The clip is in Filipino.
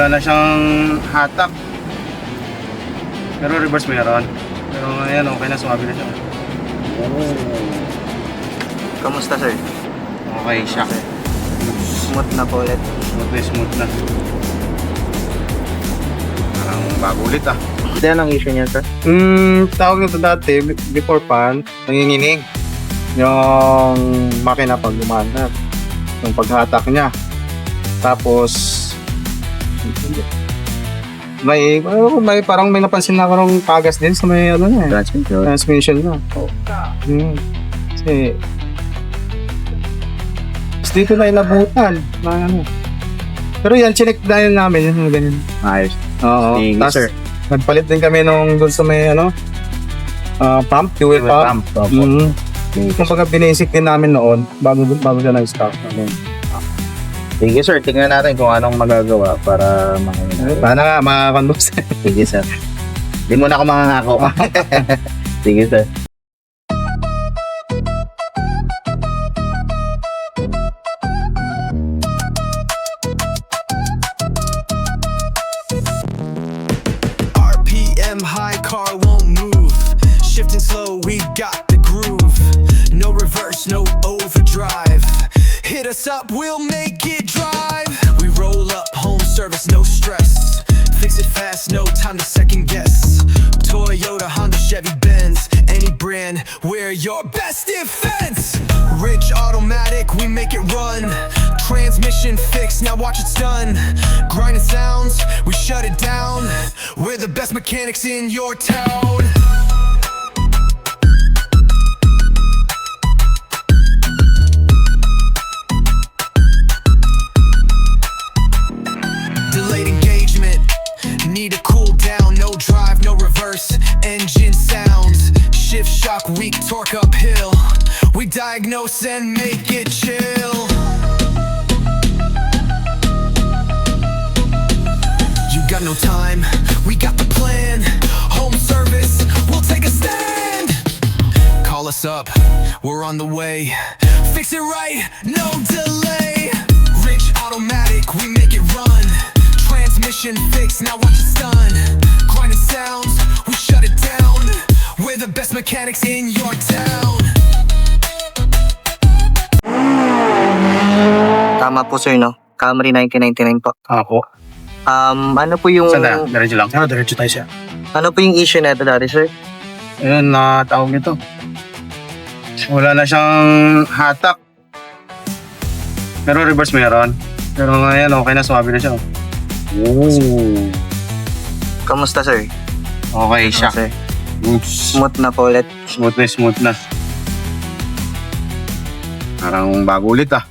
wala na siyang hatak. Pero reverse meron. Pero ayan, okay na, sumabi na siya. Kamusta, sir? Okay siya. Smooth na po ulit. Smooth na. Parang bago ulit ah. Hindi anong issue niya, sir? Tawag nito dati, before pan, nanginginig yung makina pag lumanap, yung pag-attack niya. Tapos may parang may napansin na akong pagas din sa may ano niya, transmission niya. Kasi dito na inabutan na ano. Pero yan, chinek dahil namin yung ganyan. Ayos. Oo. Sige, Tas, sir. nagpalit din kami nung doon sa may ano, pump, fuel pump. Kumbaga binasic din namin noon bago siya na-stop. Sige, sir. Tingnan natin kung anong magagawa para makina. Paano nga makakonduce? Sige, sir. Hindi mo na ako makangako. Sige, sir. RPM high, car won't move. Shifting slow, we got the groove. No reverse, no overdrive. Hit us up, we'll make it drive. We roll up, home service, no stress. Fix it fast, no time to second guess. Toyota, Honda, Chevy, Benz. Any brand, we're your best defense. Rich automatic, we make it run. Transmission fixed, now watch it's done. Grinding sounds, we shut it down. We're the best mechanics in your town. Delayed engagement, need to cool down. No drive, no reverse, engine sounds. Shift shock, weak torque uphill. We diagnose and make it chill. You got no time, we got the plan. Home service, we'll take a stand. Call us up, we're on the way. Fix it right, no delay. Rich automatic, we make it run. Transmission fixed, now watch it stun. Grinding sounds, we shut it down. We're the best mechanics in your town. Tama po, sir, no? Camry 1999 po. Ako. Ano po yung... Saan na? Diretso lang. Diretso tayo siya. Ano po yung issue na ito dati, sir? Ayun, tawag nito. Wala na siyang hatak. Pero reverse meron. Pero ayan, okay na, sumabi na siya. Kamusta, sir? Okay siya. Sir? Smooth na po ulit. Smooth na. Parang bago ulit ah.